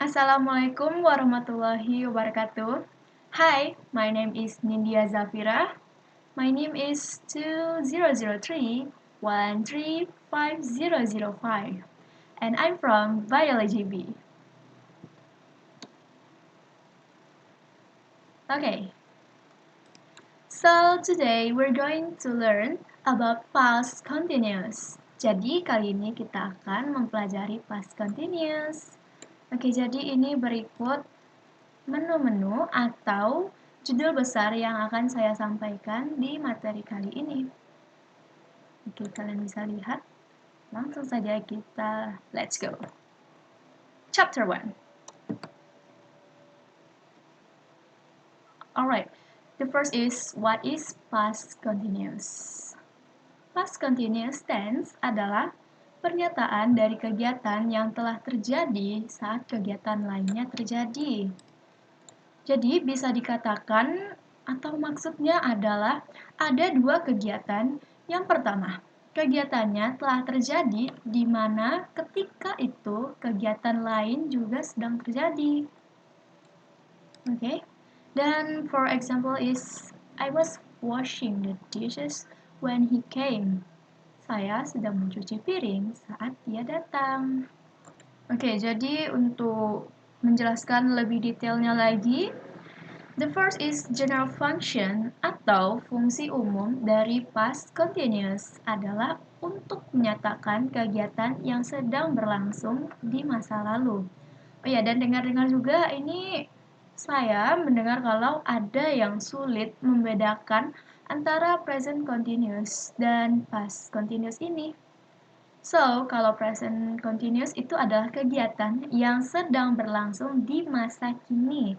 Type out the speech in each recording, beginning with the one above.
Assalamualaikum warahmatullahi wabarakatuh. Hi, my name is Nindya Zafira. My name is 2003135005 and I'm from Biology B. Okay, so today we're going to learn about past continuous. Jadi kali ini kita akan mempelajari past continuous. Oke, jadi ini berikut menu-menu atau judul besar yang akan saya sampaikan di materi kali ini. Oke, kalian bisa lihat. Langsung saja kita let's go. Chapter 1. Alright, the first is what is past continuous. Past continuous tense adalah pernyataan dari kegiatan yang telah terjadi saat kegiatan lainnya terjadi. Jadi bisa dikatakan atau maksudnya adalah ada dua kegiatan. Yang pertama, kegiatannya telah terjadi di mana ketika itu kegiatan lain juga sedang terjadi. Okay? Dan for example is I was washing the dishes when he came. Saya sedang mencuci piring saat dia datang. Oke, jadi untuk menjelaskan lebih detailnya lagi, the first is general function atau fungsi umum dari past continuous adalah untuk menyatakan kegiatan yang sedang berlangsung di masa lalu. Oh ya, dan dengar-dengar juga ini saya mendengar kalau ada yang sulit membedakan antara present continuous dan past continuous ini. So, kalau present continuous itu adalah kegiatan yang sedang berlangsung di masa kini.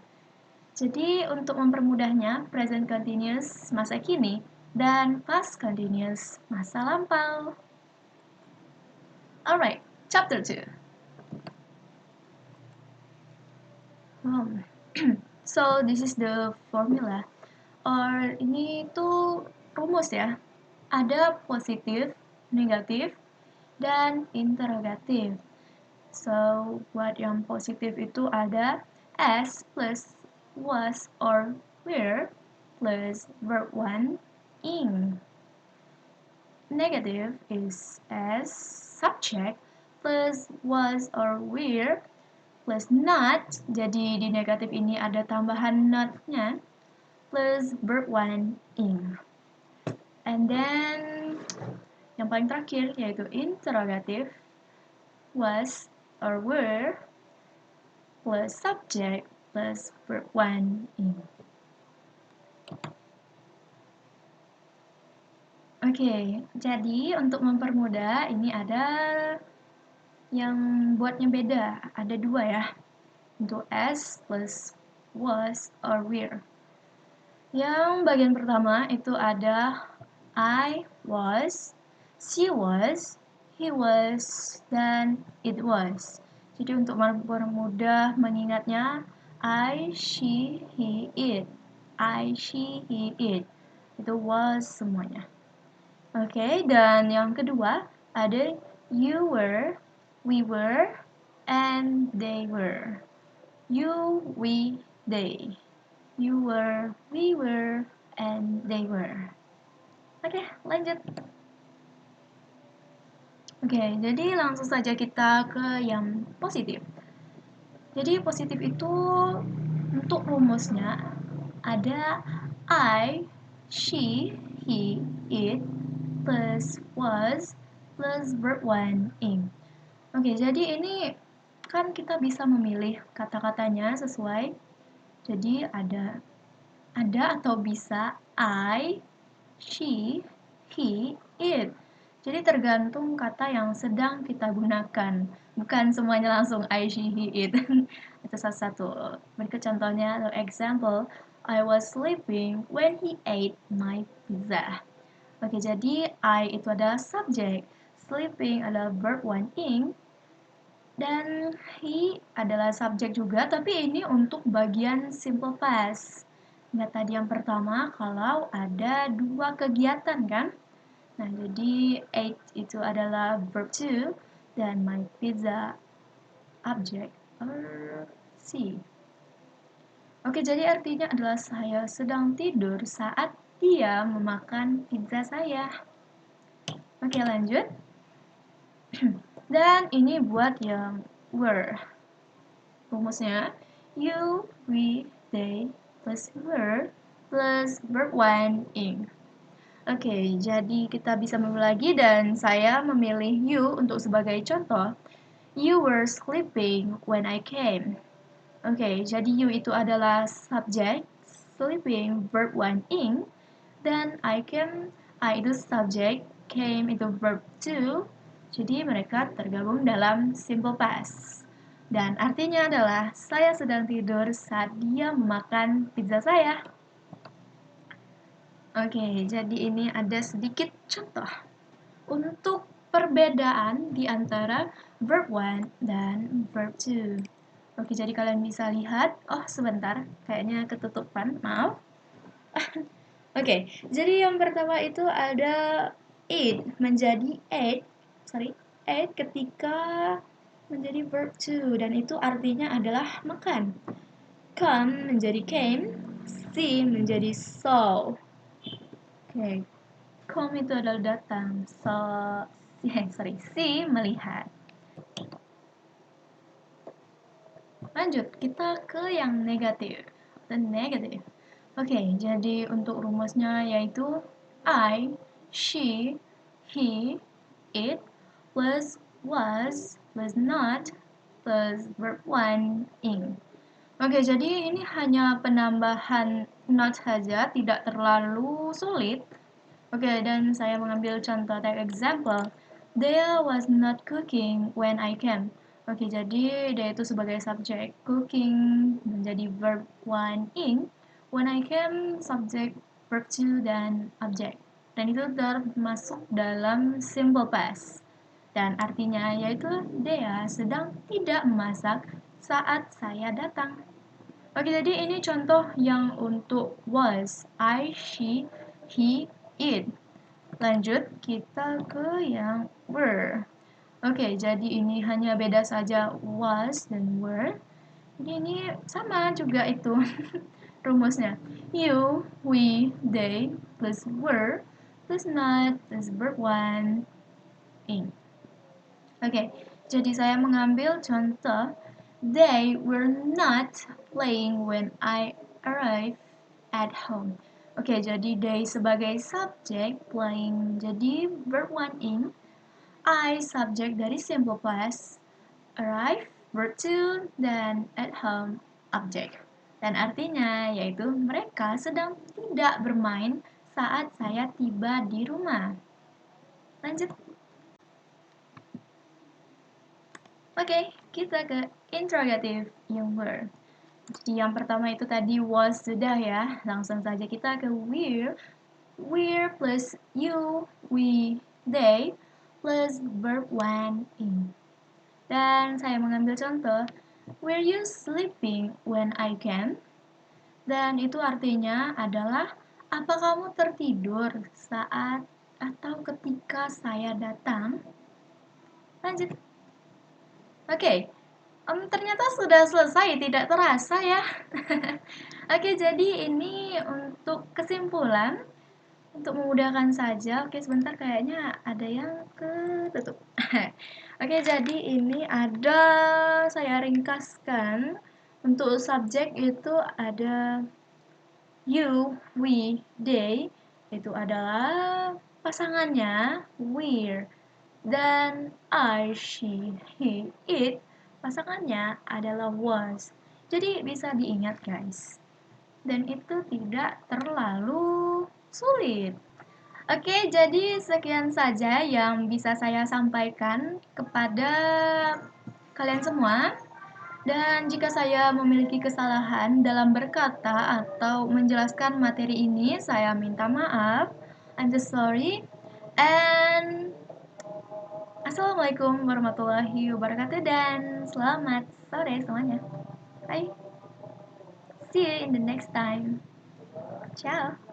Jadi, untuk mempermudahnya, present continuous masa kini dan past continuous masa lampau. Alright, chapter 2. So, this is the formula. Or ini tuh rumus ya. Ada positif, negatif, dan interrogatif. So, buat yang positif itu ada as plus was or were plus verb 1 ing. Negative is as subject plus was or were plus not. Jadi di negatif ini ada tambahan not-nya plus verb 1 ing. And then yang paling terakhir yaitu interrogative was or were plus subject plus verb 1 ing. Oke, jadi untuk mempermudah ini ada yang buatnya beda. Ada dua ya. Untuk as plus was or were. Yang bagian pertama itu ada I was, she was, he was, dan it was. Jadi untuk mempermudah mengingatnya I, she, he, it. I, she, he, it. Itu was semuanya. Oke, dan yang kedua ada you were, we were, and they were. You, we, they. You were, we were, and they were. Oke, lanjut. Oke, jadi langsung saja kita ke yang positif. Jadi positif itu untuk rumusnya ada I, she, he, it, plus was, plus verb 1 ing. Oke, jadi ini kan kita bisa memilih kata-katanya sesuai. Jadi ada atau bisa I, she, he, it. Jadi tergantung kata yang sedang kita gunakan. Bukan semuanya langsung I, she, he, it. Itu salah satu. Berikut contohnya, example, I was sleeping when he ate my pizza. Oke, jadi I itu adalah subjek, sleeping adalah verb 1 ing, dan he adalah subjek juga, tapi ini untuk bagian simple past. Ingat tadi yang pertama, kalau ada dua kegiatan kan? Nah, jadi ate itu adalah verb 2, dan my pizza object or she. Oke, jadi artinya adalah saya sedang tidur saat dia memakan pizza saya. Oke, lanjut. Dan ini buat yang were. Rumusnya you, we, they plus were plus verb one ing. Oke, jadi kita bisa memilih lagi dan saya memilih you untuk sebagai contoh. You were sleeping when I came. Oke, jadi you itu adalah subjek, sleeping verb one ing, dan I itu subjek, came itu verb to. Jadi mereka tergabung dalam simple past. Dan artinya adalah saya sedang tidur saat dia memakan pizza saya. Oke, jadi ini ada sedikit contoh untuk perbedaan di antara verb one dan verb two. Oke, jadi kalian bisa lihat. Oh, sebentar. Kayaknya ketutupan. Maaf. Oke, jadi yang pertama itu ada eat menjadi ate. Ate ketika menjadi verb to. Dan itu artinya adalah makan. Come menjadi came. See menjadi saw. Oke, come itu adalah datang. See melihat. Lanjut, kita ke yang negatif. The negative. Oke, jadi untuk rumusnya yaitu I, she, he, it, plus was, plus not, plus verb one, ing. Oke, jadi ini hanya penambahan not saja, tidak terlalu sulit. Oke, dan saya mengambil contoh take example. Dea was not cooking when I came. Oke, jadi dia itu sebagai subjek, cooking menjadi verb one ing, when I came subjek, verb two, dan object. Dan itu termasuk dalam simple past. Dan artinya yaitu Dea sedang tidak memasak saat saya datang. Oke, jadi ini contoh yang untuk was, I, she, he, it. Lanjut, kita ke yang were. Oke, jadi ini hanya beda saja was dan were. Jadi ini sama juga itu rumusnya. You, we, they, plus were, plus not, plus verb one, ing. Oke, jadi saya mengambil contoh. They were not playing when I arrived at home. Oke, jadi they sebagai subjek, playing jadi verb one ing, I subjek dari simple past, arrive verb two, dan at home object. Dan artinya yaitu mereka sedang tidak bermain saat saya tiba di rumah. Lanjut. Oke, kita ke interrogative yang were. Jadi yang pertama itu tadi was sudah ya. Langsung saja kita ke were. Were plus you, we, they plus verb one in. Dan saya mengambil contoh. Were you sleeping when I came? Dan itu artinya adalah apa kamu tertidur saat atau ketika saya datang? Lanjut. Oke, ternyata sudah selesai, tidak terasa ya. Oke, jadi ini untuk kesimpulan, untuk memudahkan saja. Oke, sebentar kayaknya ada yang ketutup. Oke, jadi ini ada, saya ringkaskan. Untuk subjek itu ada you, we, they. Itu adalah pasangannya, we're. Dan I, she, he, it, pasangannya adalah was. Jadi bisa diingat guys. Dan itu tidak terlalu sulit. Oke, jadi sekian saja yang bisa saya sampaikan kepada kalian semua. Dan jika saya memiliki kesalahan dalam berkata atau menjelaskan materi ini, saya minta maaf. I'm just sorry. And Assalamualaikum warahmatullahi wabarakatuh dan selamat sore semuanya. Bye. See you in the next time. Ciao.